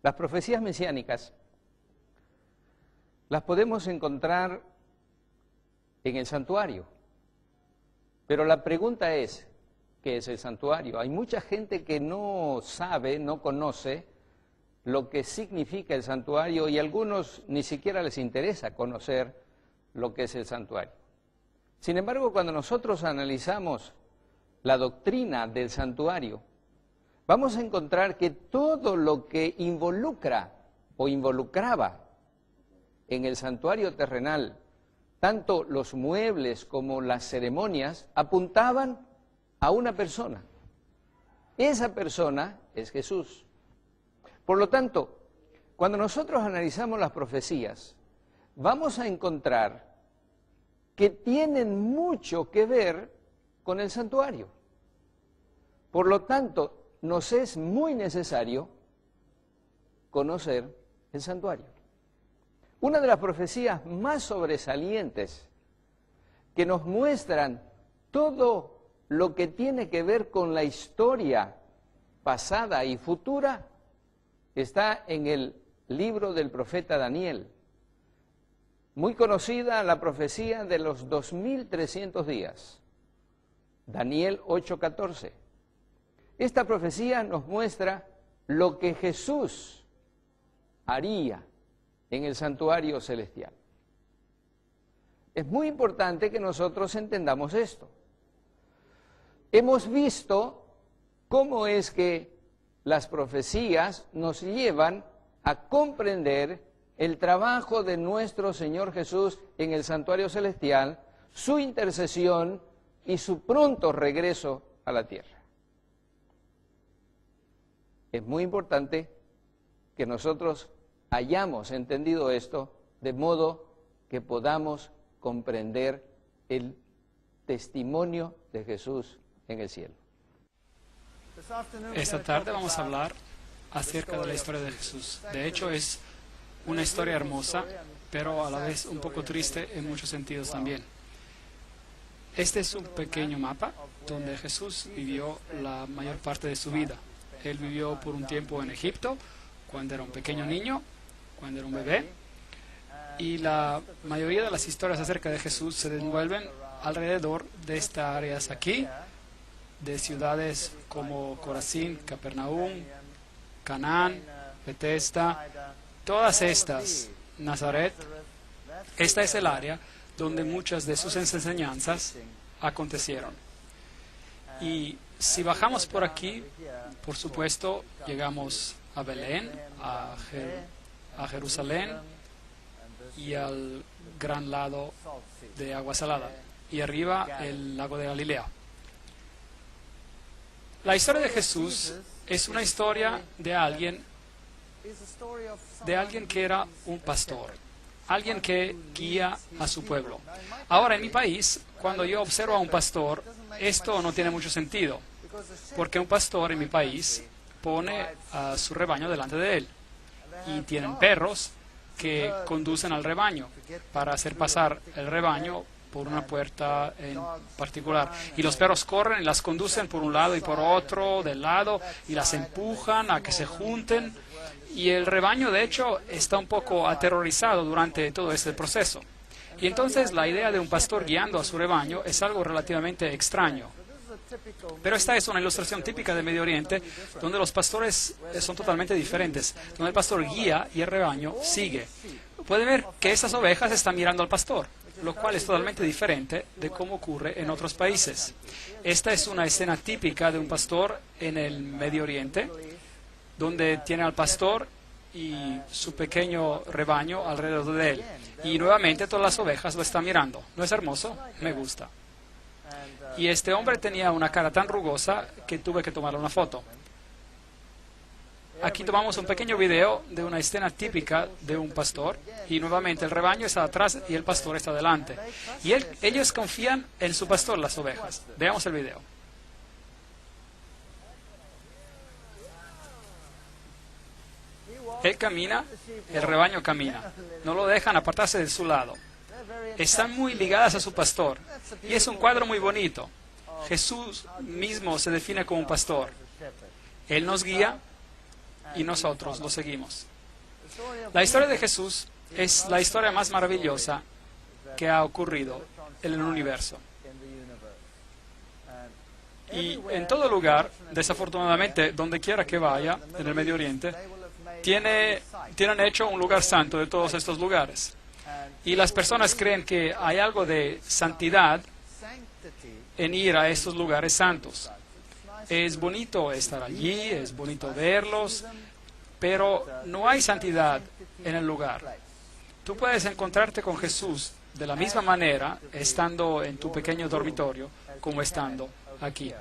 Las profecías mesiánicas las podemos encontrar en el santuario, pero la pregunta es, ¿qué es el santuario? Hay mucha gente que no sabe, no conoce lo que significa el santuario y a algunos ni siquiera les interesa conocer lo que es el santuario. Sin embargo, cuando nosotros analizamos la doctrina del santuario, vamos a encontrar que todo lo que involucra o involucraba en el santuario terrenal, tanto los muebles como las ceremonias, apuntaban a una persona. Esa persona es Jesús. Por lo tanto, cuando nosotros analizamos las profecías, vamos a encontrar que tienen mucho que ver con el santuario. Por lo tanto, nos es muy necesario conocer el santuario. Una de las profecías más sobresalientes que nos muestran todo lo que tiene que ver con la historia pasada y futura está en el libro del profeta Daniel. Muy conocida la profecía de los 2300 días. Daniel 8:14. Esta profecía nos muestra lo que Jesús haría en el santuario celestial. Es muy importante que nosotros entendamos esto. Hemos visto cómo es que las profecías nos llevan a comprender el trabajo de nuestro Señor Jesús en el santuario celestial, su intercesión y su pronto regreso a la tierra. Es muy importante que nosotros hayamos entendido esto de modo que podamos comprender el testimonio de Jesús en el cielo. Esta tarde vamos a hablar acerca de la historia de Jesús. De hecho, es una historia hermosa, pero a la vez un poco triste en muchos sentidos también. Este es un pequeño mapa donde Jesús vivió la mayor parte de su vida. Él vivió por un tiempo en Egipto, cuando era un pequeño niño, cuando era un bebé, y la mayoría de las historias acerca de Jesús se desenvuelven alrededor de estas áreas aquí, de ciudades como Corazín, Capernaum, Canaán, Betesda, todas estas, Nazaret. Esta es el área donde muchas de sus enseñanzas acontecieron. Y si bajamos por aquí, por supuesto, llegamos a Belén, a Jerusalén y al gran lago de agua salada. Y arriba el lago de Galilea. La historia de Jesús es una historia de alguien que era un pastor. alguien que guía a su pueblo. Ahora, en mi país, cuando yo observo a un pastor, esto no tiene mucho sentido, porque un pastor en mi país pone a su rebaño delante de él y tienen perros que conducen al rebaño para hacer pasar el rebaño por una puerta en particular. Y los perros corren y las conducen por un lado y por otro del lado y las empujan a que se junten. Y el rebaño, de hecho, está un poco aterrorizado durante todo este proceso. Y entonces la idea de un pastor guiando a su rebaño es algo relativamente extraño. Pero esta es una ilustración típica del Medio Oriente, donde los pastores son totalmente diferentes, donde el pastor guía y el rebaño sigue. Pueden ver que estas ovejas están mirando al pastor, lo cual es totalmente diferente de cómo ocurre en otros países. Esta es una escena típica de un pastor en el Medio Oriente, donde tiene al pastor y su pequeño rebaño alrededor de él. Y nuevamente todas las ovejas lo están mirando. ¿No es hermoso? Me gusta. Y este hombre tenía una cara tan rugosa que tuve que tomarle una foto. Aquí tomamos un pequeño video de una escena típica de un pastor y nuevamente el rebaño está atrás y el pastor está delante. Y ellos confían en su pastor, las ovejas. Veamos el video. Él camina, el rebaño camina. No lo dejan apartarse de su lado. Están muy ligadas a su pastor. Y es un cuadro muy bonito. Jesús mismo se define como un pastor. Él nos guía y nosotros lo seguimos. La historia de Jesús es la historia más maravillosa que ha ocurrido en el universo. Y en todo lugar, desafortunadamente, donde quiera que vaya, en el Medio Oriente, tienen hecho un lugar santo de todos estos lugares. Y las personas creen que hay algo de santidad en ir a estos lugares santos. Es bonito estar allí, es bonito verlos, pero no hay santidad en el lugar. Tú puedes encontrarte con Jesús de la misma manera estando en tu pequeño dormitorio como estando aquí.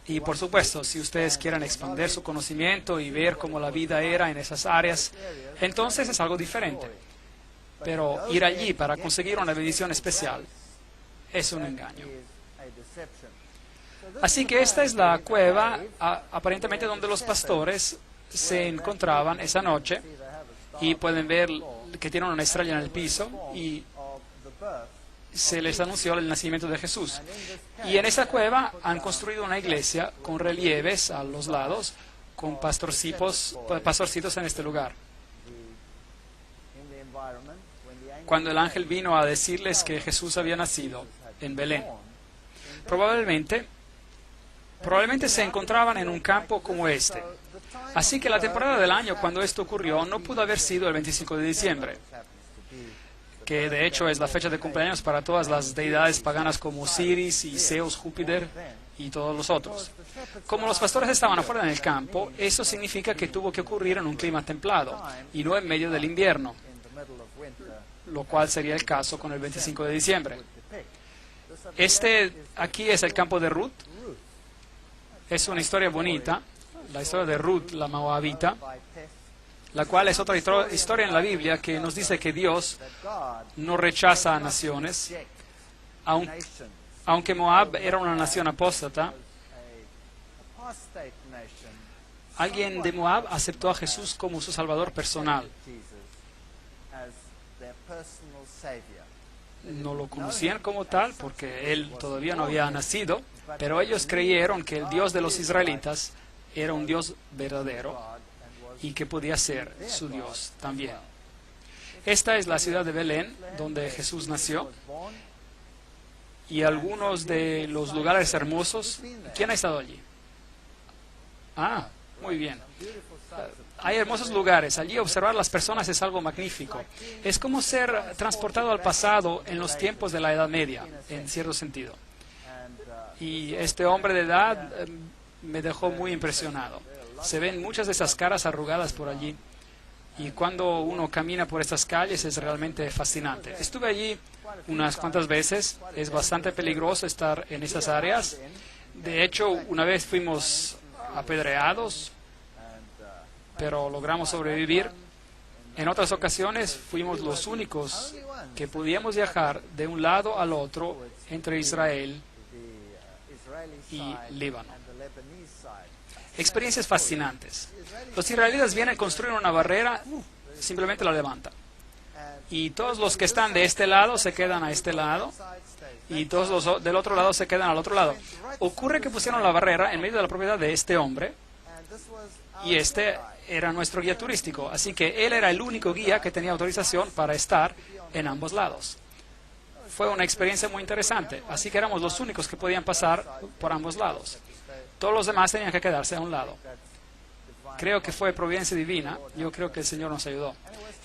Y por supuesto, si ustedes quieren expandir su conocimiento y ver cómo la vida era en esas áreas, entonces es algo diferente. Pero ir allí para conseguir una bendición especial es un engaño. Así que esta es la cueva, aparentemente donde los pastores se encontraban esa noche, y pueden ver que tienen una estrella en el piso y se les anunció el nacimiento de Jesús. Y en esa cueva han construido una iglesia con relieves a los lados, con pastorcitos en este lugar. Cuando el ángel vino a decirles que Jesús había nacido en Belén, probablemente se encontraban en un campo como este. Así que la temporada del año cuando esto ocurrió no pudo haber sido el 25 de diciembre, que de hecho es la fecha de cumpleaños para todas las deidades paganas como Osiris y Zeus, Júpiter y todos los otros. Como los pastores estaban afuera en el campo, eso significa que tuvo que ocurrir en un clima templado y no en medio del invierno, lo cual sería el caso con el 25 de diciembre. Aquí es el campo de Ruth. Es una historia bonita, la historia de Ruth, la moabita, la cual es otra historia en la Biblia que nos dice que Dios no rechaza a naciones, aunque Moab era una nación apóstata. Alguien de Moab aceptó a Jesús como su salvador personal. No lo conocían como tal porque él todavía no había nacido, pero ellos creyeron que el Dios de los israelitas era un Dios verdadero y que podía ser su Dios también. Esta es la ciudad de Belén, donde Jesús nació, y algunos de los lugares hermosos. ¿Quién ha estado allí? Ah, muy bien. Hay hermosos lugares. Allí observar las personas es algo magnífico. Es como ser transportado al pasado en los tiempos de la Edad Media, en cierto sentido. Y este hombre de edad me dejó muy impresionado. Se ven muchas de esas caras arrugadas por allí. Y cuando uno camina por estas calles es realmente fascinante. Estuve allí unas cuantas veces. Es bastante peligroso estar en esas áreas. De hecho, una vez fuimos apedreados, pero logramos sobrevivir. En otras ocasiones fuimos los únicos que podíamos viajar de un lado al otro entre Israel y Líbano. Experiencias fascinantes. Los israelitas vienen a construir una barrera, simplemente la levantan. Y todos los que están de este lado se quedan a este lado, y todos los del otro lado se quedan al otro lado. Ocurre que pusieron la barrera en medio de la propiedad de este hombre, y este era nuestro guía turístico, así que él era el único guía que tenía autorización para estar en ambos lados. Fue una experiencia muy interesante, así que éramos los únicos que podían pasar por ambos lados. Todos los demás tenían que quedarse a un lado. Creo que fue providencia divina, yo creo que el Señor nos ayudó.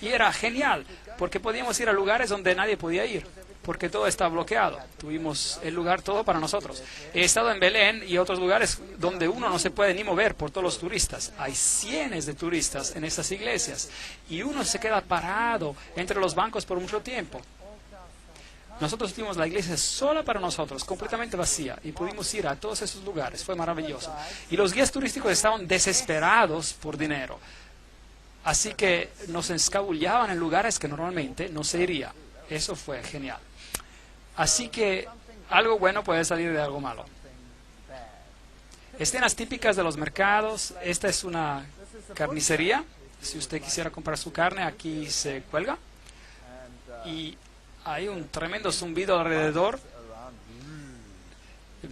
Y era genial, porque podíamos ir a lugares donde nadie podía ir, porque todo estaba bloqueado. Tuvimos el lugar todo para nosotros. He estado en Belén y otros lugares donde uno no se puede ni mover por todos los turistas. Hay cientos de turistas en estas iglesias y uno se queda parado entre los bancos por mucho tiempo. Nosotros tuvimos la iglesia sola para nosotros, completamente vacía, y pudimos ir a todos esos lugares. Fue maravilloso. Y los guías turísticos estaban desesperados por dinero. Así que nos escabullaban en lugares que normalmente no se iría. Eso fue genial. Así que algo bueno puede salir de algo malo. Escenas típicas de los mercados. Esta es una carnicería. Si usted quisiera comprar su carne, aquí se cuelga. Y hay un tremendo zumbido alrededor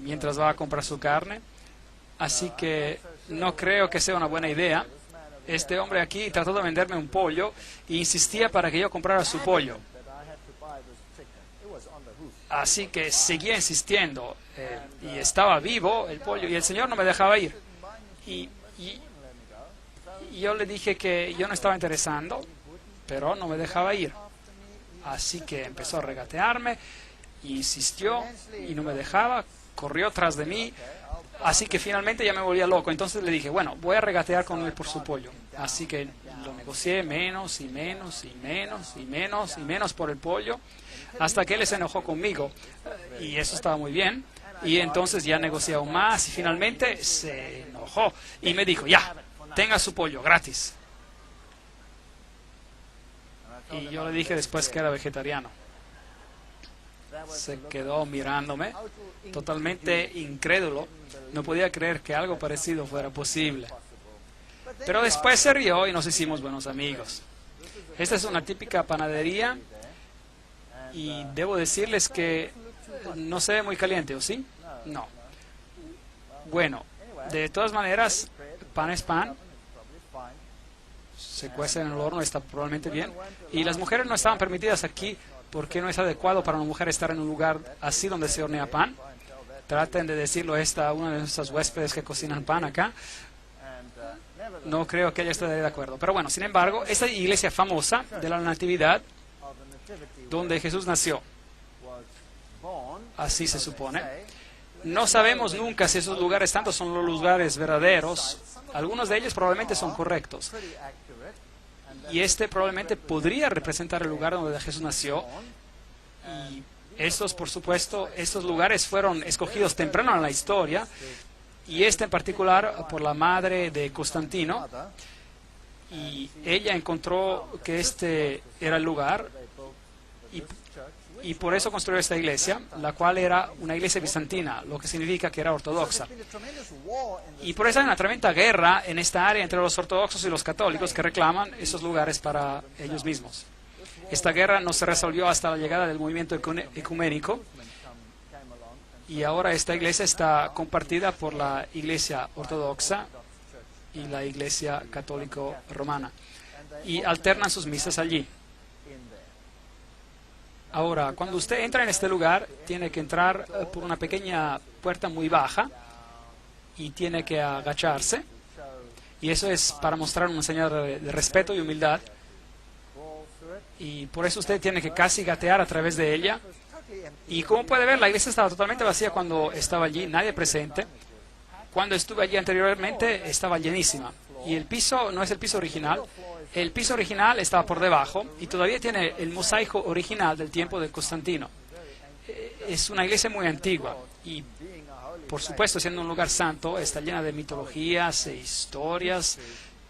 mientras va a comprar su carne. Así que no creo que sea una buena idea. Este hombre aquí trató de venderme un pollo e insistía para que yo comprara su pollo. Así que seguía insistiendo y estaba vivo el pollo y el Señor no me dejaba ir. Y yo le dije que yo no estaba interesando, pero no me dejaba ir. Así que empezó a regatearme, insistió y no me dejaba, corrió tras de mí. Así que finalmente ya me volvía loco. Entonces le dije, bueno, voy a regatear con él por su pollo. Así que lo negocié menos y menos y menos y menos y menos por el pollo, hasta que él se enojó conmigo. Y eso estaba muy bien. Y entonces ya negocié aún más y finalmente se enojó y me dijo, ya, tenga su pollo gratis. Y yo le dije después que era vegetariano. Se quedó mirándome, totalmente incrédulo. No podía creer que algo parecido fuera posible. Pero después se rió y nos hicimos buenos amigos. Esta es una típica panadería y debo decirles que no se ve muy caliente, ¿o sí? No. Bueno, de todas maneras, pan es pan. Se cuece en el horno, está probablemente bien. Y las mujeres no estaban permitidas aquí porque no es adecuado para una mujer estar en un lugar así donde se hornea pan. Traten de decirlo a una de nuestras huéspedes que cocinan pan acá. No creo que ella esté de acuerdo. Pero bueno, sin embargo, esta iglesia famosa de la Natividad, donde Jesús nació, así se supone. No sabemos nunca si esos lugares tanto son los lugares verdaderos. Algunos de ellos probablemente son correctos. Y este probablemente podría representar el lugar donde Jesús nació. Y estos, por supuesto, estos lugares fueron escogidos temprano en la historia. Y este en particular por la madre de Constantino. Y ella encontró que este era el lugar. Y por eso construyó esta iglesia, la cual era una iglesia bizantina, lo que significa que era ortodoxa. Y por eso hay una tremenda guerra en esta área entre los ortodoxos y los católicos que reclaman esos lugares para ellos mismos. Esta guerra no se resolvió hasta la llegada del movimiento ecuménico y ahora esta iglesia está compartida por la iglesia ortodoxa y la iglesia católico romana y alternan sus misas allí. Ahora, cuando usted entra en este lugar, tiene que entrar por una pequeña puerta muy baja y tiene que agacharse. Y eso es para mostrar una señal de respeto y humildad. Y por eso usted tiene que casi gatear a través de ella. Y como puede ver, la iglesia estaba totalmente vacía cuando estaba allí, nadie presente. Cuando estuve allí anteriormente, estaba llenísima. Y el piso no es el piso original. El piso original estaba por debajo y todavía tiene el mosaico original del tiempo de Constantino. Es una iglesia muy antigua y, por supuesto, siendo un lugar santo, está llena de mitologías e historias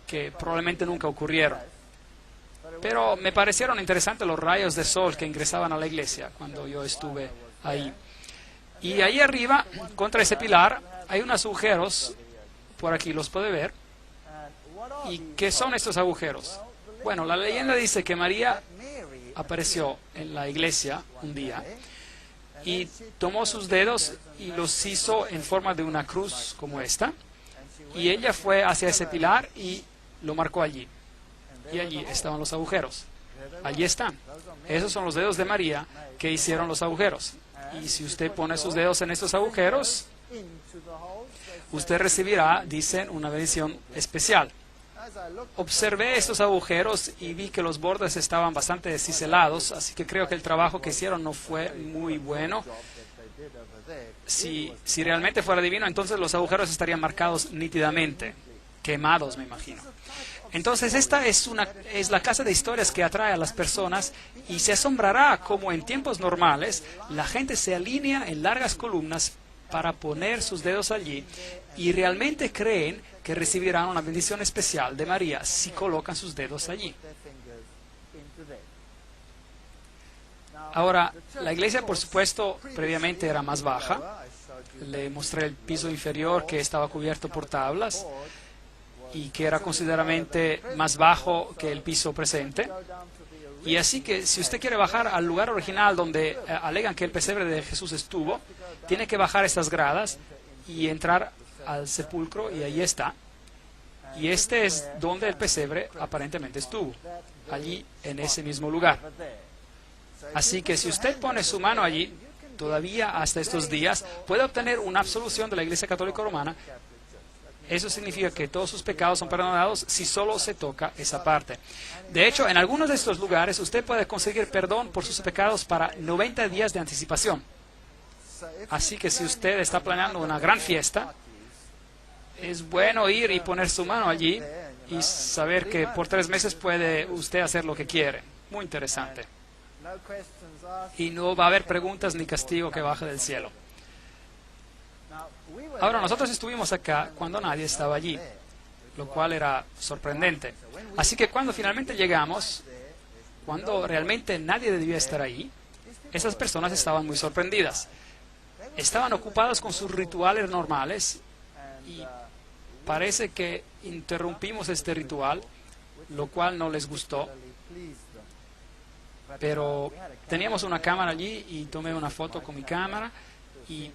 que probablemente nunca ocurrieron. pero me parecieron interesantes los rayos de sol que ingresaban a la iglesia cuando yo estuve ahí. Y ahí arriba, contra ese pilar, hay unos agujeros, por aquí los puede ver. ¿Y qué son estos agujeros? Bueno, la leyenda dice que María apareció en la iglesia un día y tomó sus dedos y los hizo en forma de una cruz como esta, y ella fue hacia ese pilar y lo marcó allí. Y allí estaban los agujeros. Allí están. Esos son los dedos de María que hicieron los agujeros. Y si usted pone sus dedos en estos agujeros, usted recibirá, dicen, una bendición especial. Observé estos agujeros y vi que los bordes estaban bastante ciselados, así que creo que el trabajo que hicieron no fue muy bueno. Si realmente fuera divino, entonces los agujeros estarían marcados nítidamente, quemados, me imagino. Entonces esta es la clase de historias que atrae a las personas, y se asombrará cómo en tiempos normales la gente se alinea en largas columnas para poner sus dedos allí, y realmente creen que recibirán una bendición especial de María si colocan sus dedos allí. Ahora, la iglesia, por supuesto, previamente era más baja. Le mostré el piso inferior, que estaba cubierto por tablas y que era considerablemente más bajo que el piso presente. Y así que si usted quiere bajar al lugar original donde alegan que el pesebre de Jesús estuvo, tiene que bajar estas gradas y entrar al sepulcro, y ahí está. Y este es donde el pesebre aparentemente estuvo, allí en ese mismo lugar. Así que si usted pone su mano allí, todavía hasta estos días, puede obtener una absolución de la Iglesia Católica Romana. Eso significa que todos sus pecados son perdonados si solo se toca esa parte. De hecho, en algunos de estos lugares usted puede conseguir perdón por sus pecados para 90 días de anticipación. Así que si usted está planeando una gran fiesta, es bueno ir y poner su mano allí y saber que por 3 meses puede usted hacer lo que quiere. Muy interesante. Y no va a haber preguntas ni castigo que baje del cielo. Ahora, nosotros estuvimos acá cuando nadie estaba allí, lo cual era sorprendente. Así que cuando finalmente llegamos, cuando realmente nadie debía estar ahí, esas personas estaban muy sorprendidas. Estaban ocupadas con sus rituales normales y parece que interrumpimos este ritual, lo cual no les gustó. Pero teníamos una cámara allí y tomé una foto con mi cámara y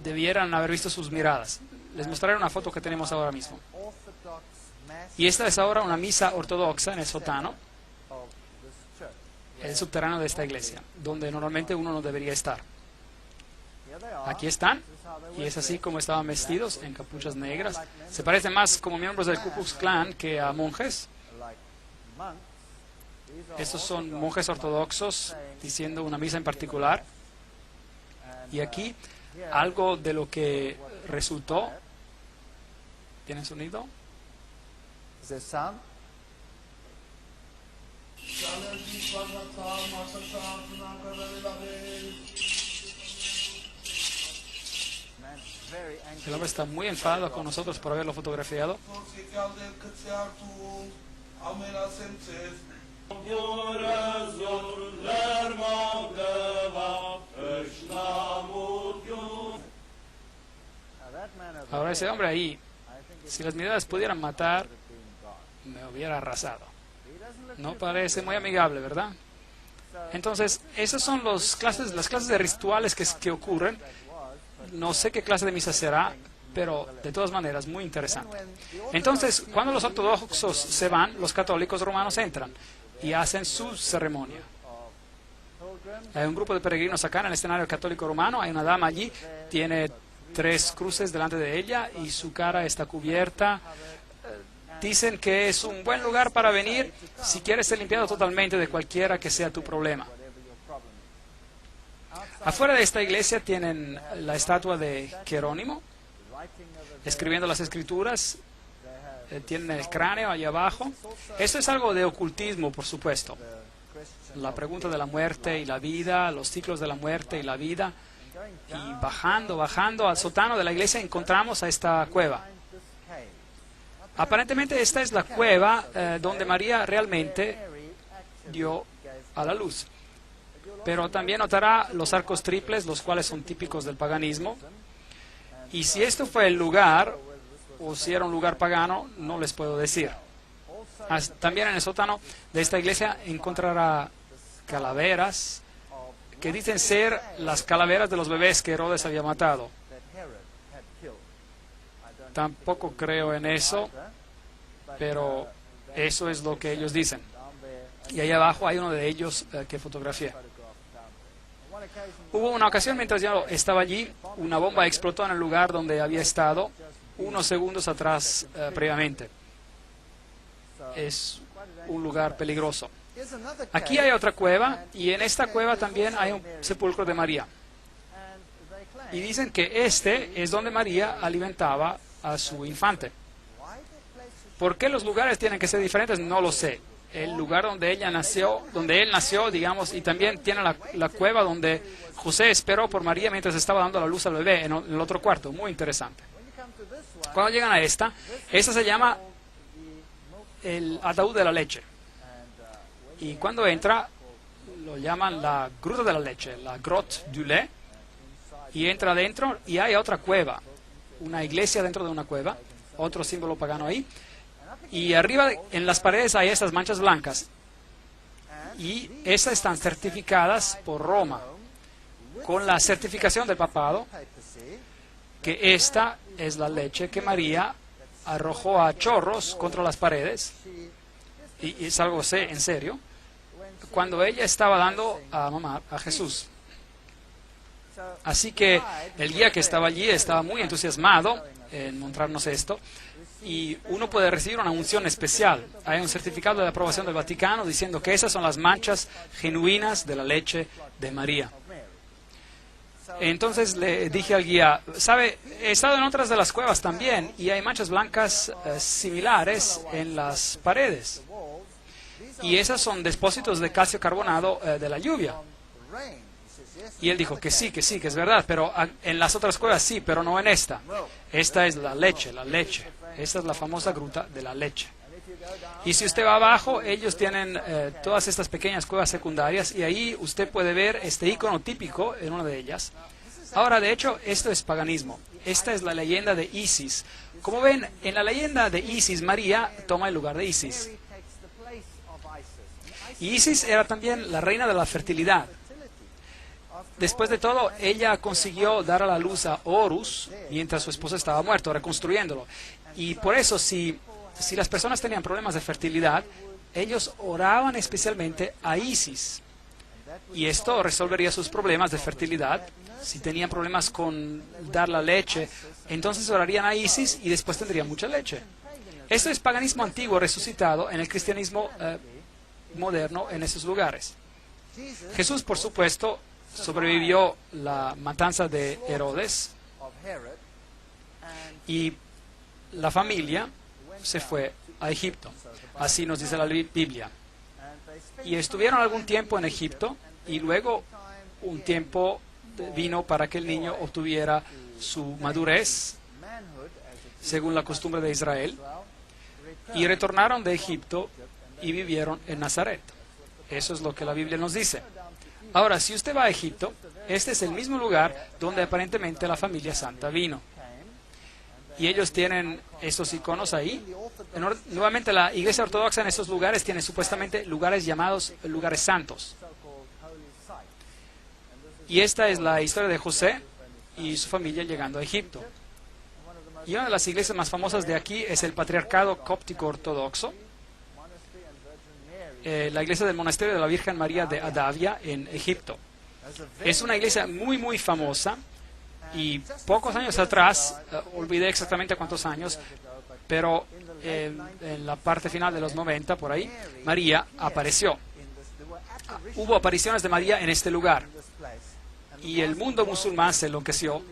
debieran haber visto sus miradas. Les mostraré una foto que tenemos ahora mismo. Y esta es ahora una misa ortodoxa en el sótano, el subterráneo de esta iglesia, donde normalmente uno no debería estar. Aquí están, y es así como estaban vestidos, en capuchas negras. Se parecen más como miembros del Ku Klux Klan que a monjes. Estos son monjes ortodoxos diciendo una misa en particular. Y aquí algo de lo que resultó. ¿Tienen sonido? El hombre está muy enfadado con nosotros por haberlo fotografiado. Ahora ese hombre ahí, si las miradas pudieran matar, me hubiera arrasado. No parece muy amigable, ¿verdad? Entonces, esas son las clases de rituales que ocurren. No sé qué clase de misa será, pero de todas maneras, muy interesante. Entonces, cuando los ortodoxos se van, los católicos romanos entran y hacen su ceremonia. Hay un grupo de peregrinos acá en el escenario católico romano. Hay una dama allí, tiene 3 cruces delante de ella y su cara está cubierta. Dicen que es un buen lugar para venir si quieres ser limpiado totalmente de cualquiera que sea tu problema. Afuera de esta iglesia tienen la estatua de Jerónimo, escribiendo las escrituras. Tienen el cráneo allá abajo. Esto es algo de ocultismo, por supuesto. La pregunta de la muerte y la vida, los ciclos de la muerte y la vida. Y bajando al sótano de la iglesia encontramos a esta cueva. Aparentemente esta es la cueva donde María realmente dio a la luz. Pero también notará los arcos triples, los cuales son típicos del paganismo. Y si esto fue el lugar, o si era un lugar pagano, no les puedo decir. También en el sótano de esta iglesia encontrará calaveras que dicen ser las calaveras de los bebés que Herodes había matado. Tampoco creo en eso, pero eso es lo que ellos dicen. Y ahí abajo hay uno de ellos que fotografié. Hubo una ocasión mientras yo estaba allí, una bomba explotó en el lugar donde había estado unos segundos atrás previamente. Es un lugar peligroso. Aquí hay otra cueva y en esta cueva también hay un sepulcro de María. Y dicen que este es donde María alimentaba a su infante. ¿Por qué los lugares tienen que ser diferentes? No lo sé. El lugar donde él nació, digamos, y también tiene la cueva donde José esperó por María mientras estaba dando la luz al bebé en el otro cuarto. Muy interesante. Cuando llegan a esta se llama el ataúd de la leche. Y cuando entra, lo llaman la gruta de la leche, la grotte du lait, y entra adentro y hay otra cueva, una iglesia dentro de una cueva, otro símbolo pagano ahí. Y arriba en las paredes hay estas manchas blancas. Y esas están certificadas por Roma, con la certificación del papado, que esta es la leche que María arrojó a chorros contra las paredes. Y es algo en serio. Cuando ella estaba dando a mamar a Jesús. Así que el guía que estaba allí estaba muy entusiasmado en mostrarnos esto. Y uno puede recibir una unción especial. Hay un certificado de aprobación del Vaticano diciendo que esas son las manchas genuinas de la leche de María. Entonces le dije al guía, ¿sabe? He estado en otras de las cuevas también y hay manchas blancas similares en las paredes. Y esas son depósitos de calcio carbonado de la lluvia. Y él dijo que sí, que es verdad, pero en las otras cuevas sí, pero no en esta. Esta es la leche. Esta es la famosa gruta de la leche. Y si usted va abajo, ellos tienen todas estas pequeñas cuevas secundarias y ahí usted puede ver este icono típico en una de ellas. Ahora, de hecho, esto es paganismo. Esta es la leyenda de Isis. Como ven, en la leyenda de Isis, María toma el lugar de Isis. Y Isis era también la reina de la fertilidad. Después de todo, ella consiguió dar a la luz a Horus mientras su esposo estaba muerto, reconstruyéndolo. Y por eso, si las personas tenían problemas de fertilidad, ellos oraban especialmente a Isis. Y esto resolvería sus problemas de fertilidad. Si tenían problemas con dar la leche, entonces orarían a Isis y después tendrían mucha leche. Esto es paganismo antiguo resucitado en el cristianismo moderno en esos lugares. Jesús, por supuesto, sobrevivió la matanza de Herodes y la familia se fue a Egipto. Así nos dice la Biblia. Y estuvieron algún tiempo en Egipto y luego un tiempo vino para que el niño obtuviera su madurez según la costumbre de Israel y retornaron de Egipto y vivieron en Nazaret. Eso es lo que la Biblia nos dice. Ahora, si usted va a Egipto, este es el mismo lugar donde aparentemente la familia santa vino. Y ellos tienen estos iconos ahí. Nuevamente, la Iglesia Ortodoxa en estos lugares tiene supuestamente lugares llamados lugares santos. Y esta es la historia de José y su familia llegando a Egipto. Y una de las iglesias más famosas de aquí es el Patriarcado Cóptico Ortodoxo, la iglesia del Monasterio de la Virgen María de Adavia en Egipto. Es una iglesia muy, muy famosa y pocos años atrás, olvidé exactamente cuántos años, pero en la parte final de los 90, por ahí, María apareció. Hubo apariciones de María en este lugar y el mundo musulmán se enloqueció.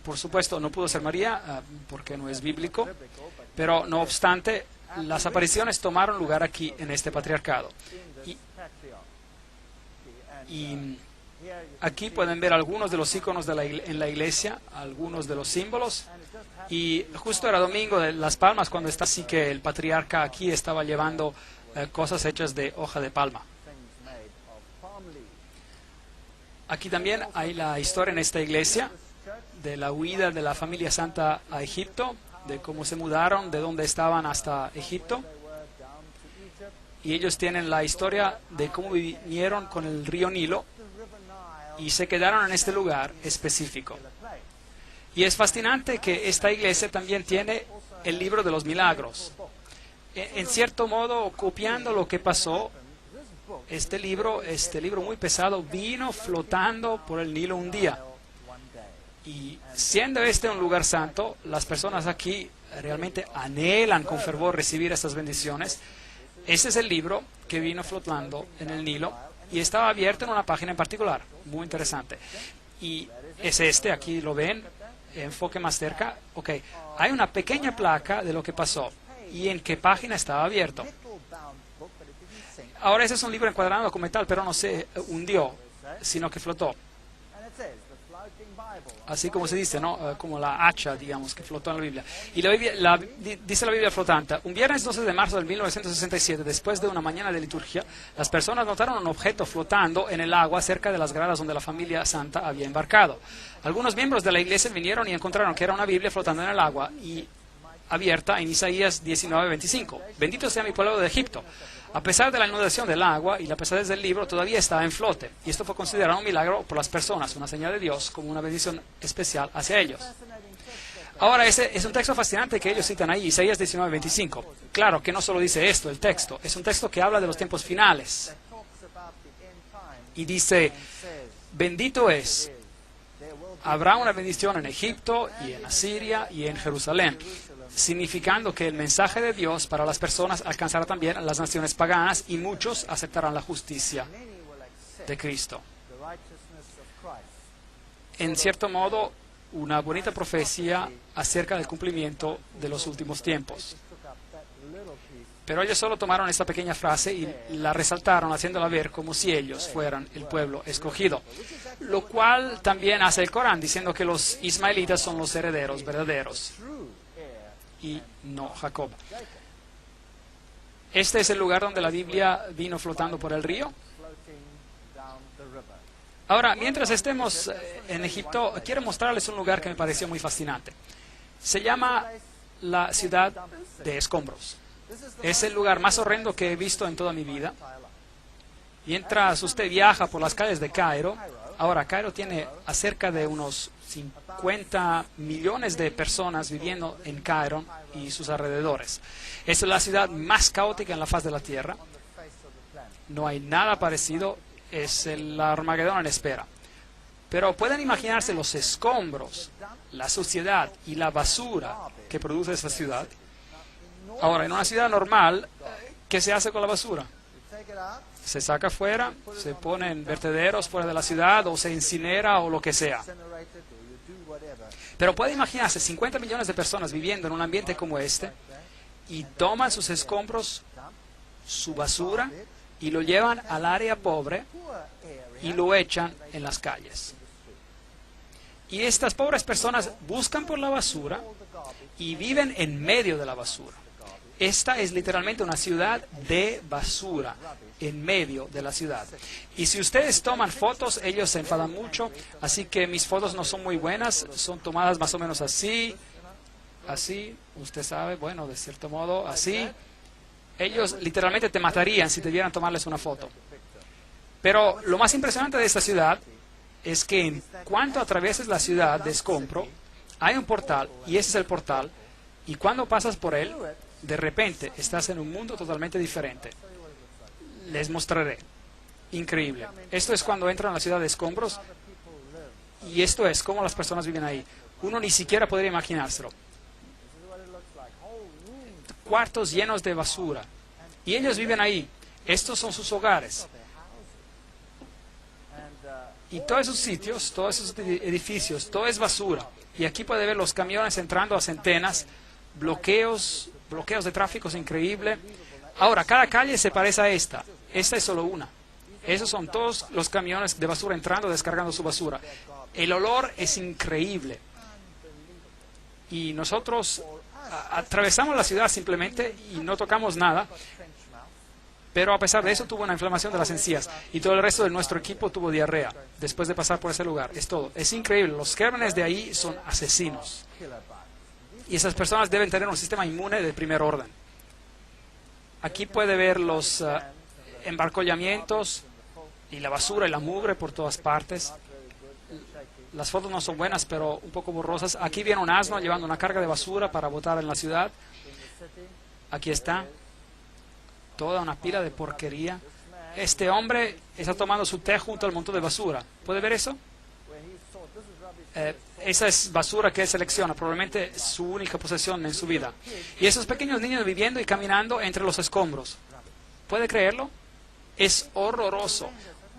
Por supuesto, no pudo ser María porque no es bíblico, pero no obstante, las apariciones tomaron lugar aquí en este patriarcado. Y aquí pueden ver algunos de los iconos en la iglesia, algunos de los símbolos. Y justo era domingo de las Palmas cuando está así que el patriarca aquí estaba llevando cosas hechas de hoja de palma. Aquí también hay la historia en esta iglesia de la huida de la familia santa a Egipto, de cómo se mudaron, de dónde estaban hasta Egipto. Y ellos tienen la historia de cómo vinieron con el río Nilo y se quedaron en este lugar específico. Y es fascinante que esta iglesia también tiene el libro de los milagros. En cierto modo, copiando lo que pasó, este libro muy pesado vino flotando por el Nilo un día. Y siendo este un lugar santo, las personas aquí realmente anhelan con fervor recibir estas bendiciones. Este es el libro que vino flotando en el Nilo y estaba abierto en una página en particular, muy interesante. Y es este, aquí lo ven, enfoque más cerca. Ok, hay una pequeña placa de lo que pasó y en qué página estaba abierto. Ahora ese es un libro encuadrado como tal, pero no se hundió, sino que flotó. Así como se dice, ¿no? Como la hacha, digamos, que flotó en la Biblia. Y dice la Biblia flotante: un viernes 12 de marzo de 1967, después de una mañana de liturgia, las personas notaron un objeto flotando en el agua cerca de las gradas donde la familia santa había embarcado. Algunos miembros de la iglesia vinieron y encontraron que era una Biblia flotando en el agua y abierta en Isaías 19:25. Bendito sea mi pueblo de Egipto. A pesar de la inundación del agua y la pesadez del libro, todavía estaba en flote. Y esto fue considerado un milagro por las personas, una señal de Dios, como una bendición especial hacia ellos. Ahora, ese es un texto fascinante que ellos citan ahí, Isaías 19:25. Claro que no solo dice esto, el texto. Es un texto que habla de los tiempos finales. Y dice: bendito es. Habrá una bendición en Egipto y en Asiria y en Jerusalén, significando que el mensaje de Dios para las personas alcanzará también a las naciones paganas y muchos aceptarán la justicia de Cristo. En cierto modo, una bonita profecía acerca del cumplimiento de los últimos tiempos. Pero ellos solo tomaron esta pequeña frase y la resaltaron, haciéndola ver como si ellos fueran el pueblo escogido. Lo cual también hace el Corán, diciendo que los ismaelitas son los herederos verdaderos y no Jacob. Este es el lugar donde la Biblia vino flotando por el río. Ahora, mientras estemos en Egipto, quiero mostrarles un lugar que me pareció muy fascinante. Se llama la ciudad de escombros. Es el lugar más horrendo que he visto en toda mi vida. Mientras usted viaja por las calles de Cairo, ahora Cairo tiene acerca de unos 50 millones de personas viviendo en Cairo y sus alrededores. Es la ciudad más caótica en la faz de la tierra. No hay nada parecido. Es el Armagedón en espera. Pero pueden imaginarse los escombros, la suciedad y la basura que produce esa ciudad. Ahora, en una ciudad normal, ¿qué se hace con la basura? Se saca fuera, se pone en vertederos fuera de la ciudad o se incinera o lo que sea. Pero puede imaginarse 50 millones de personas viviendo en un ambiente como este y toman sus escombros, su basura, y lo llevan al área pobre y lo echan en las calles. Y estas pobres personas buscan por la basura y viven en medio de la basura. Esta es literalmente una ciudad de basura, en medio de la ciudad. Y si ustedes toman fotos, ellos se enfadan mucho, así que mis fotos no son muy buenas, son tomadas más o menos así, usted sabe, bueno, de cierto modo, así. Ellos literalmente te matarían si te vieran tomarles una foto. Pero lo más impresionante de esta ciudad es que en cuanto atravieses la ciudad de escombro, hay un portal, y ese es el portal, y cuando pasas por él, de repente estás en un mundo totalmente diferente. Les mostraré. Increíble. Esto es cuando entran a la ciudad de escombros, y esto es cómo las personas viven ahí. Uno ni siquiera podría imaginárselo. Cuartos llenos de basura. Y ellos viven ahí. Estos son sus hogares. Y todos esos sitios, todos esos edificios, todo es basura. Y aquí puede ver los camiones entrando a centenas, bloqueos de tráfico es increíble. Ahora, cada calle se parece a esta. Esta es solo una. Esos son todos los camiones de basura entrando, descargando su basura. El olor es increíble. Y nosotros atravesamos la ciudad simplemente y no tocamos nada. Pero a pesar de eso tuvo una inflamación de las encías y todo el resto de nuestro equipo tuvo diarrea después de pasar por ese lugar. Es todo. Es increíble. Los gérmenes de ahí son asesinos. Y esas personas deben tener un sistema inmune de primer orden. Aquí puede ver los embarcollamientos y la basura y la mugre por todas partes. Las fotos no son buenas, pero un poco borrosas. Aquí viene un asno llevando una carga de basura para botar en la ciudad. Aquí está. Toda una pila de porquería. Este hombre está tomando su té junto al montón de basura. ¿Puede ver eso? Esa es basura que él selecciona, probablemente su única posesión en su vida. Y esos pequeños niños viviendo y caminando entre los escombros. ¿Puede creerlo? Es horroroso.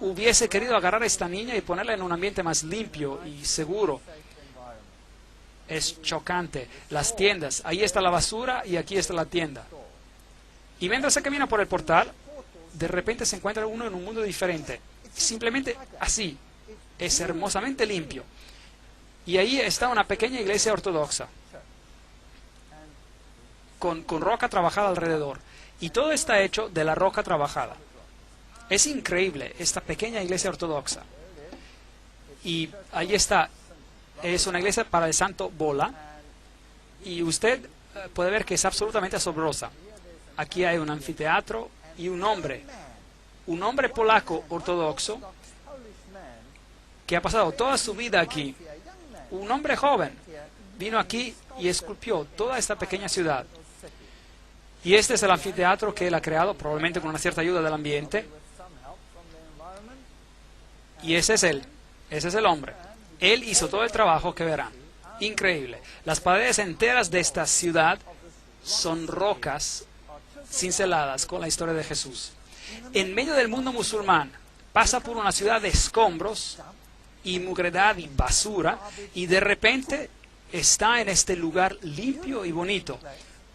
Hubiese querido agarrar a esta niña y ponerla en un ambiente más limpio y seguro. Es chocante. Las tiendas, ahí está la basura y aquí está la tienda. Y mientras se camina por el portal, de repente se encuentra uno en un mundo diferente. Simplemente así. Es hermosamente limpio. Y ahí está una pequeña iglesia ortodoxa. Con roca trabajada alrededor. Y todo está hecho de la roca trabajada. Es increíble esta pequeña iglesia ortodoxa. Y ahí está. Es una iglesia para el santo Bola. Y usted puede ver que es absolutamente asombrosa. Aquí hay un anfiteatro y un hombre polaco ortodoxo que ha pasado toda su vida aquí. Un hombre joven vino aquí y esculpió toda esta pequeña ciudad. Y este es el anfiteatro que él ha creado, probablemente con una cierta ayuda del ambiente. Y ese es él, ese es el hombre. Él hizo todo el trabajo que verán. Increíble. Las paredes enteras de esta ciudad son rocas cinceladas con la historia de Jesús. En medio del mundo musulmán, pasa por una ciudad de escombros y mugredad y basura, y de repente está en este lugar limpio y bonito,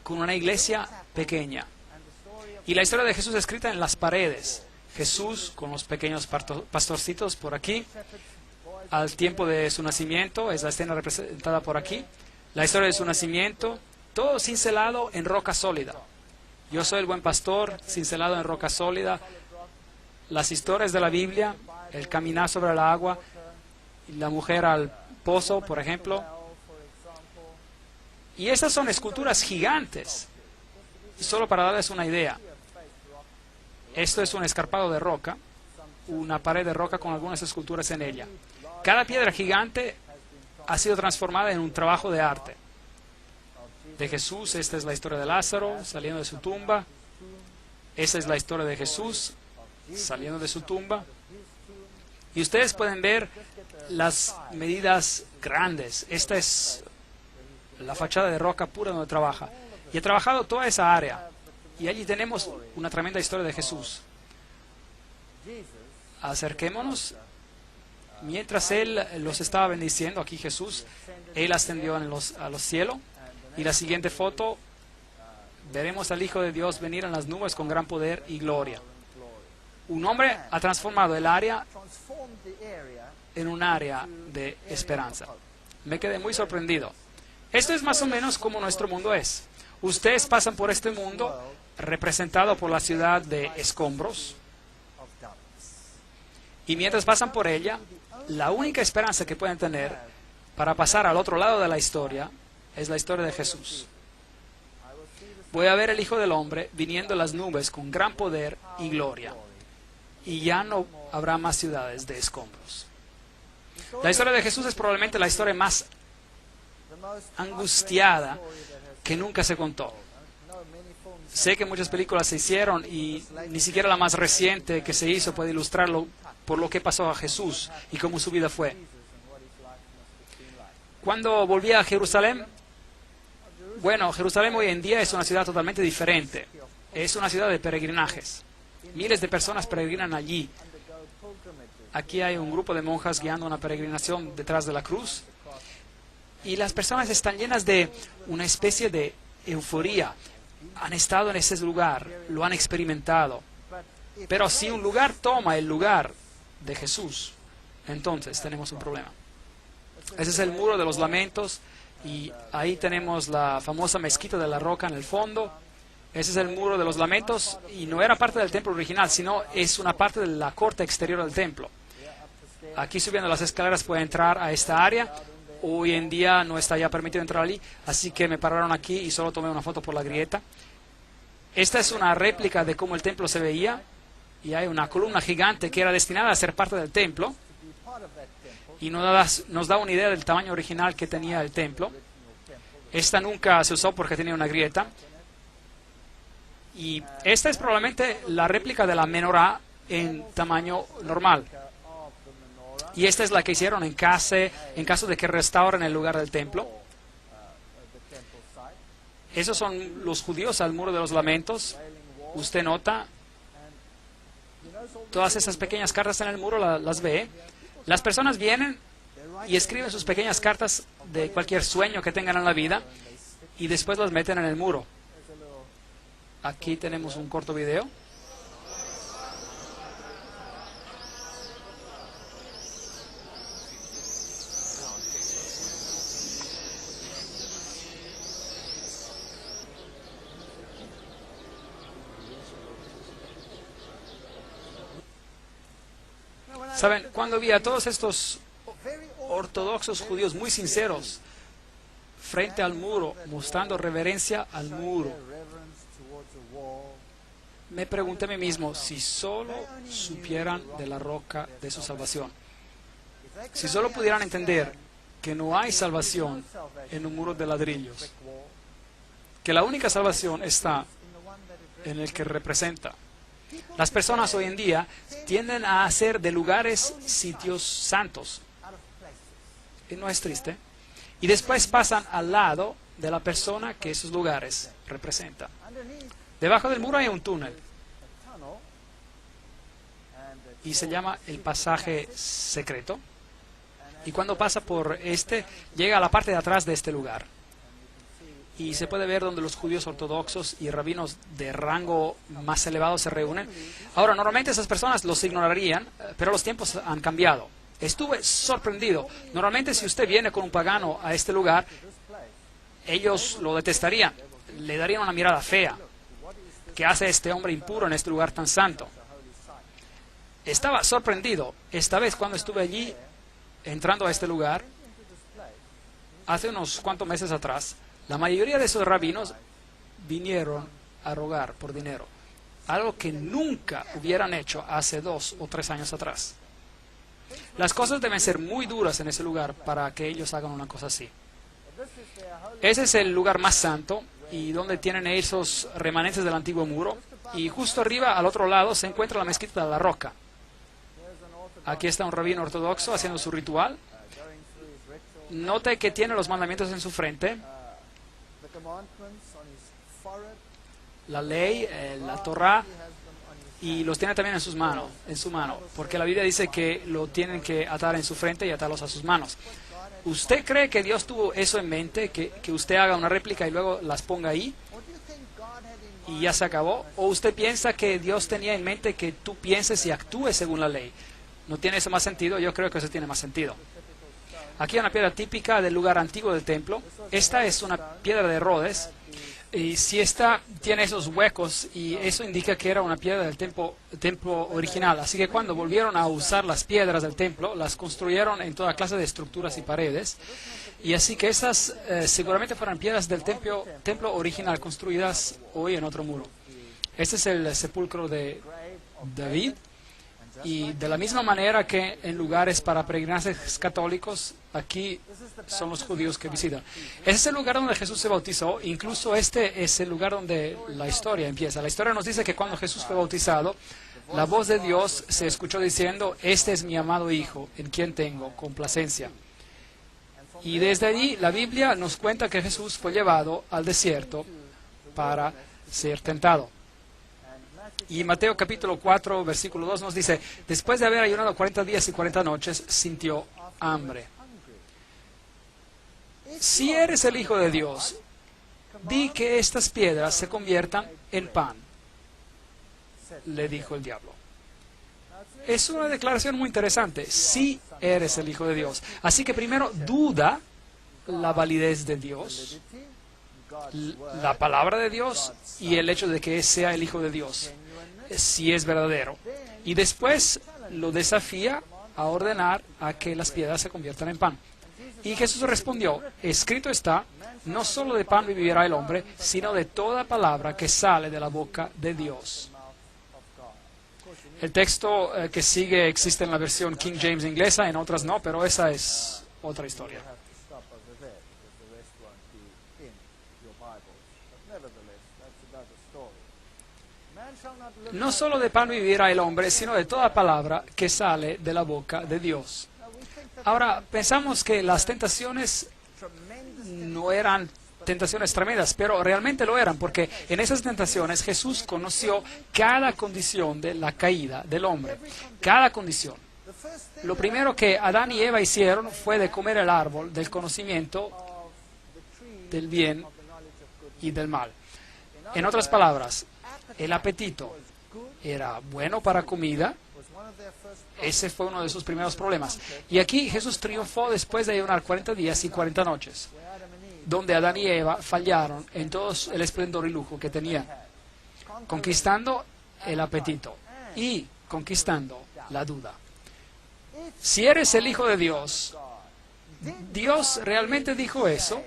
con una iglesia pequeña. Y la historia de Jesús escrita en las paredes. Jesús con los pequeños pastorcitos por aquí, al tiempo de su nacimiento, es la escena representada por aquí. La historia de su nacimiento, todo cincelado en roca sólida. Yo soy el buen pastor, cincelado en roca sólida. Las historias de la Biblia, el caminar sobre el agua, la mujer al pozo, por ejemplo. Y estas son esculturas gigantes. Y solo para darles una idea, esto es un escarpado de roca, una pared de roca con algunas esculturas en ella. Cada piedra gigante ha sido transformada en un trabajo de arte. De Jesús, esta es la historia de Lázaro saliendo de su tumba. Esta es la historia de Jesús saliendo de su tumba. Y ustedes pueden ver las medidas grandes. Esta es la fachada de roca pura donde trabaja. Y ha trabajado toda esa área. Y allí tenemos una tremenda historia de Jesús. Acerquémonos. Mientras Él los estaba bendiciendo, aquí Jesús, Él ascendió a los cielos. Y la siguiente foto, veremos al Hijo de Dios venir en las nubes con gran poder y gloria. Un hombre ha transformado el área en un área de esperanza. Me quedé muy sorprendido. Esto es más o menos como nuestro mundo es. Ustedes pasan por este mundo representado por la ciudad de escombros. Y mientras pasan por ella, la única esperanza que pueden tener para pasar al otro lado de la historia es la historia de Jesús. Voy a ver el Hijo del Hombre viniendo en las nubes con gran poder y gloria. Y ya no habrá más ciudades de escombros. La historia de Jesús es probablemente la historia más angustiada que nunca se contó. Sé que muchas películas se hicieron y ni siquiera la más reciente que se hizo puede ilustrarlo por lo que pasó a Jesús y cómo su vida fue. Cuando volví a Jerusalén, bueno, Jerusalén hoy en día es una ciudad totalmente diferente. Es una ciudad de peregrinajes. Miles de personas peregrinan allí. Aquí hay un grupo de monjas guiando una peregrinación detrás de la cruz. Y las personas están llenas de una especie de euforía. Han estado en ese lugar, lo han experimentado. Pero si un lugar toma el lugar de Jesús, entonces tenemos un problema. Ese es el muro de los lamentos y ahí tenemos la famosa mezquita de la roca en el fondo. Ese es el muro de los lamentos y no era parte del templo original, sino es una parte de la corte exterior del templo. Aquí subiendo las escaleras puede entrar a esta área. Hoy en día no está ya permitido entrar allí, así que me pararon aquí y solo tomé una foto por la grieta. Esta es una réplica de cómo el templo se veía y hay una columna gigante que era destinada a ser parte del templo y nos da una idea del tamaño original que tenía el templo. Esta nunca se usó porque tenía una grieta. Y esta es probablemente la réplica de la menorá en tamaño normal. Y esta es la que hicieron en caso de que restauren el lugar del templo. Esos son los judíos al muro de los lamentos. Usted nota todas esas pequeñas cartas en el muro, las ve. Las personas vienen y escriben sus pequeñas cartas de cualquier sueño que tengan en la vida y después las meten en el muro. Aquí tenemos un corto video. ¿Saben? Cuando vi a todos estos ortodoxos judíos muy sinceros frente al muro, mostrando reverencia al muro, me pregunté a mí mismo si solo supieran de la roca de su salvación, si solo pudieran entender que no hay salvación en un muro de ladrillos, que la única salvación está en el que representa. Las personas hoy en día tienden a hacer de lugares sitios santos. Y no es triste. Y después pasan al lado de la persona que esos lugares representan. Debajo del muro hay un túnel. Y se llama el pasaje secreto. Y cuando pasa por llega a la parte de atrás de este lugar. Y se puede ver donde los judíos ortodoxos y rabinos de rango más elevado se reúnen. Ahora, normalmente esas personas los ignorarían, pero los tiempos han cambiado. Estuve sorprendido. Normalmente si usted viene con un pagano a este lugar, ellos lo detestarían, le darían una mirada fea. ¿Qué hace este hombre impuro en este lugar tan santo? Estaba sorprendido. Esta vez cuando estuve allí, entrando a este lugar, hace unos cuantos meses atrás, la mayoría de esos rabinos vinieron a rogar por dinero, algo que nunca hubieran hecho hace 2 o 3 años atrás. Las cosas deben ser muy duras en ese lugar para que ellos hagan una cosa así. Ese es el lugar más santo y donde tienen esos remanentes del antiguo muro. Y justo arriba, al otro lado, se encuentra la mezquita de la roca. Aquí está un rabino ortodoxo haciendo su ritual. Note que tiene los mandamientos en su frente. La ley, la Torá, y los tiene también en su mano, porque la Biblia dice que lo tienen que atar en su frente y atarlos a sus manos. ¿Usted cree que Dios tuvo eso en mente, que usted haga una réplica y luego las ponga ahí y ya se acabó? ¿O usted piensa que Dios tenía en mente que tú pienses y actúes según la ley? ¿No tiene eso más sentido? Yo creo que eso tiene más sentido. Aquí hay una piedra típica del lugar antiguo del templo. Esta es una piedra de Rhodes. Y si esta tiene esos huecos, y eso indica que era una piedra del templo original. Así que cuando volvieron a usar las piedras del templo, las construyeron en toda clase de estructuras y paredes. Y así que esas seguramente fueron piedras del templo original, construidas hoy en otro muro. Este es el sepulcro de David. Y de la misma manera que en lugares para peregrinajes católicos, aquí son los judíos que visitan. Ese es el lugar donde Jesús se bautizó. Incluso este es el lugar donde la historia empieza. La historia nos dice que cuando Jesús fue bautizado, la voz de Dios se escuchó diciendo: "Este es mi amado Hijo, en quien tengo complacencia". Y desde allí la Biblia nos cuenta que Jesús fue llevado al desierto para ser tentado. Y Mateo capítulo 4, versículo 2 nos dice: después de haber ayunado 40 días y 40 noches, sintió hambre. Si eres el Hijo de Dios, di que estas piedras se conviertan en pan, le dijo el diablo. Es una declaración muy interesante. Si eres el Hijo de Dios. Así que primero duda la validez de Dios. la palabra de Dios y el hecho de que sea el Hijo de Dios, si es verdadero. Y después lo desafía a ordenar a que las piedras se conviertan en pan. Y Jesús respondió, escrito está, no solo de pan vivirá el hombre, sino de toda palabra que sale de la boca de Dios. El texto que sigue existe en la versión King James inglesa, en otras no, pero esa es otra historia. No solo de pan vivirá el hombre, sino de toda palabra que sale de la boca de Dios. Ahora, pensamos que las tentaciones no eran tentaciones tremendas, pero realmente lo eran, porque en esas tentaciones Jesús conoció cada condición de la caída del hombre, cada condición. Lo primero que Adán y Eva hicieron fue de comer el árbol del conocimiento del bien y del mal. En otras palabras, el apetito era bueno para comida. Ese fue uno de sus primeros problemas. Y aquí Jesús triunfó después de ayunar 40 días y 40 noches, donde Adán y Eva fallaron en todo el esplendor y lujo que tenían, conquistando el apetito y conquistando la duda. Si eres el Hijo de Dios, ¿Dios realmente dijo eso?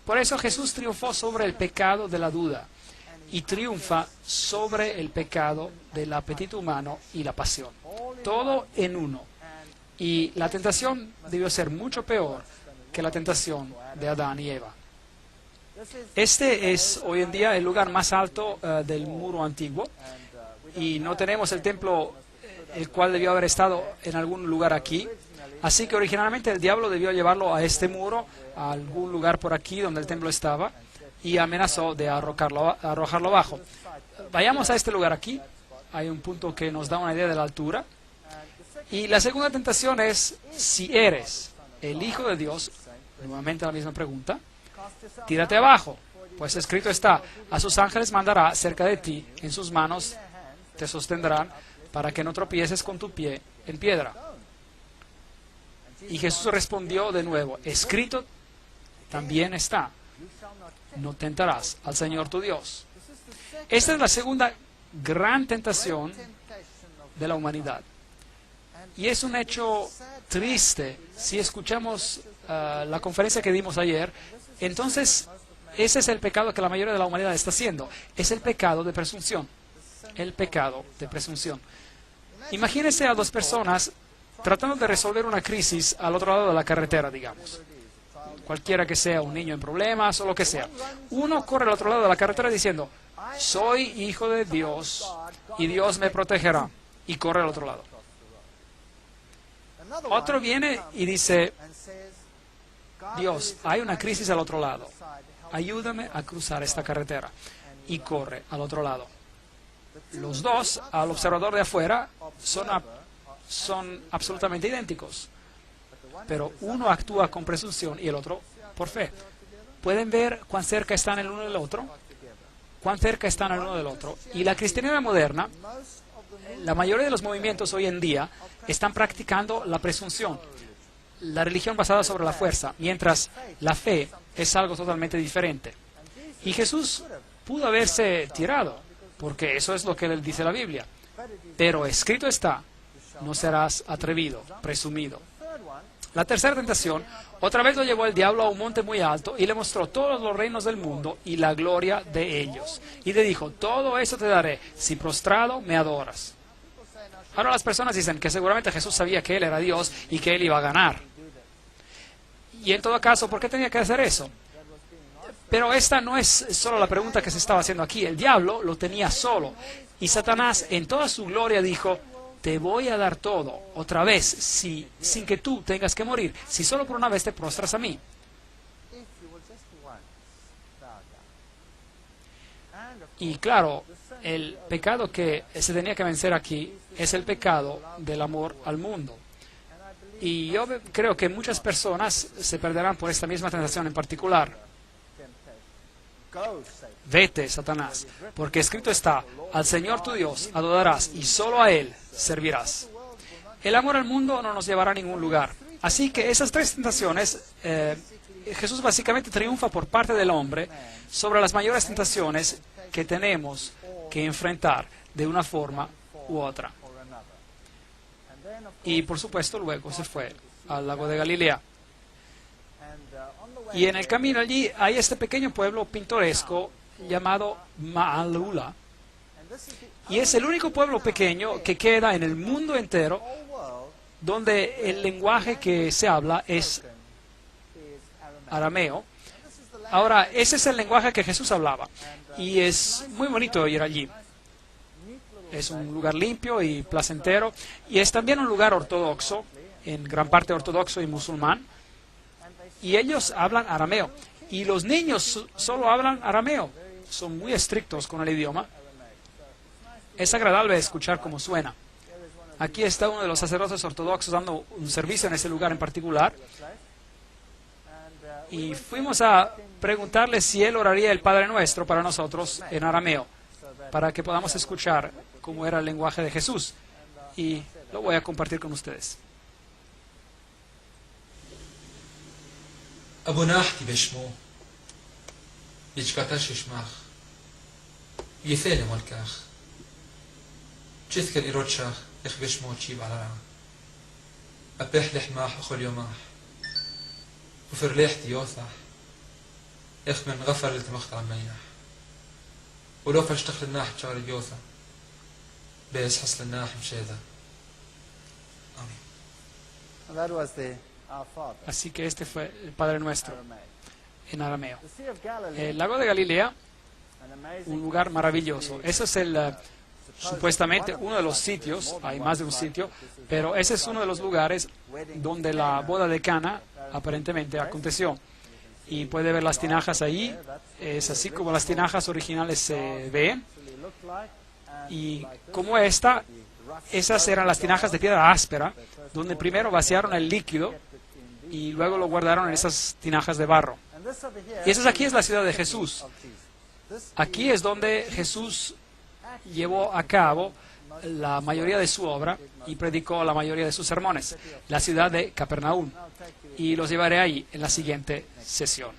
Por eso Jesús triunfó sobre el pecado de la duda y triunfa sobre el pecado del apetito humano y la pasión. Todo en uno. Y la tentación debió ser mucho peor que la tentación de Adán y Eva. Este es hoy en día el lugar más alto del muro antiguo, y no tenemos el templo, el cual debió haber estado en algún lugar aquí. Así que originalmente el diablo debió llevarlo a este muro, a algún lugar por aquí donde el templo estaba, y amenazó de arrojarlo abajo. Vayamos a este lugar aquí. Hay un punto que nos da una idea de la altura. Y la segunda tentación es, si eres el Hijo de Dios, nuevamente la misma pregunta, tírate abajo, pues escrito está, a sus ángeles mandará cerca de ti, en sus manos te sostendrán, para que no tropieces con tu pie en piedra. Y Jesús respondió de nuevo, escrito también está, no tentarás al Señor tu Dios. Esta es la segunda gran tentación de la humanidad. Y es un hecho triste. Si escuchamos la conferencia que dimos ayer, entonces ese es el pecado que la mayoría de la humanidad está haciendo. Es el pecado de presunción. El pecado de presunción. Imagínense a dos personas tratando de resolver una crisis al otro lado de la carretera, digamos. Cualquiera que sea, un niño en problemas o lo que sea. Uno corre al otro lado de la carretera diciendo, soy hijo de Dios y Dios me protegerá. Y corre al otro lado. Otro viene y dice, Dios, hay una crisis al otro lado. Ayúdame a cruzar esta carretera. Y corre al otro lado. Los dos, al observador de afuera, son absolutamente idénticos. Pero uno actúa con presunción y el otro por fe. ¿Pueden ver cuán cerca están el uno del otro? ¿Cuán cerca están el uno del otro? Y la cristiandad moderna, la mayoría de los movimientos hoy en día están practicando la presunción, la religión basada sobre la fuerza, mientras la fe es algo totalmente diferente. Y Jesús pudo haberse tirado, porque eso es lo que dice la Biblia. Pero escrito está, no serás atrevido, presumido. La tercera tentación, otra vez lo llevó el diablo a un monte muy alto y le mostró todos los reinos del mundo y la gloria de ellos. Y le dijo, todo eso te daré si prostrado me adoras. Ahora las personas dicen que seguramente Jesús sabía que Él era Dios y que Él iba a ganar. Y en todo caso, ¿por qué tenía que hacer eso? Pero esta no es solo la pregunta que se estaba haciendo aquí. El diablo lo tenía solo. Y Satanás en toda su gloria dijo, te voy a dar todo, otra vez, sin que tú tengas que morir, si solo por una vez te prostras a mí. Y claro, el pecado que se tenía que vencer aquí es el pecado del amor al mundo. Y yo creo que muchas personas se perderán por esta misma tentación en particular. Vete, Satanás, porque escrito está, al Señor tu Dios adorarás y solo a Él servirás. El amor al mundo no nos llevará a ningún lugar. Así que esas tres tentaciones Jesús básicamente triunfa por parte del hombre sobre las mayores tentaciones que tenemos que enfrentar de una forma u otra. Y por supuesto luego se fue al lago de Galilea. Y en el camino allí hay este pequeño pueblo pintoresco llamado Maalula. Y es el único pueblo pequeño que queda en el mundo entero donde el lenguaje que se habla es arameo. Ahora, ese es el lenguaje que Jesús hablaba. Y es muy bonito ir allí. Es un lugar limpio y placentero. Y es también un lugar ortodoxo, en gran parte ortodoxo y musulmán. Y ellos hablan arameo. Y los niños solo hablan arameo. Son muy estrictos con el idioma. Es agradable escuchar cómo suena. Aquí está uno de los sacerdotes ortodoxos dando un servicio en ese lugar en particular. Y fuimos a preguntarle si él oraría el Padre Nuestro para nosotros en arameo, para que podamos escuchar cómo era el lenguaje de Jesús. Y lo voy a compartir con ustedes. Abonahti beshmo, yechkatash shmach, yefele molkach, chithkel irochach, ich beshmo chib alara, apeh lehmach achol yomach, وفرليحتي يوثح إخ من غفر لتمخت عمينح ولو فاشتخل الناح شعر يوثح بيس حصل الناح مشيذا آمين. Así que este fue el Padre Nuestro en arameo. El lago de Galilea, un lugar maravilloso. Ese es supuestamente uno de los sitios, hay más de un sitio, pero ese es uno de los lugares donde la boda de Cana aparentemente aconteció. Y puede ver las tinajas ahí, es así como las tinajas originales se ven. Y como esas eran las tinajas de piedra áspera, donde primero vaciaron el líquido y luego lo guardaron en esas tinajas de barro. Y esa aquí es la ciudad de Jesús. Aquí es donde Jesús llevó a cabo la mayoría de su obra y predicó la mayoría de sus sermones, la ciudad de Capernaum. Y los llevaré ahí en la siguiente sesión.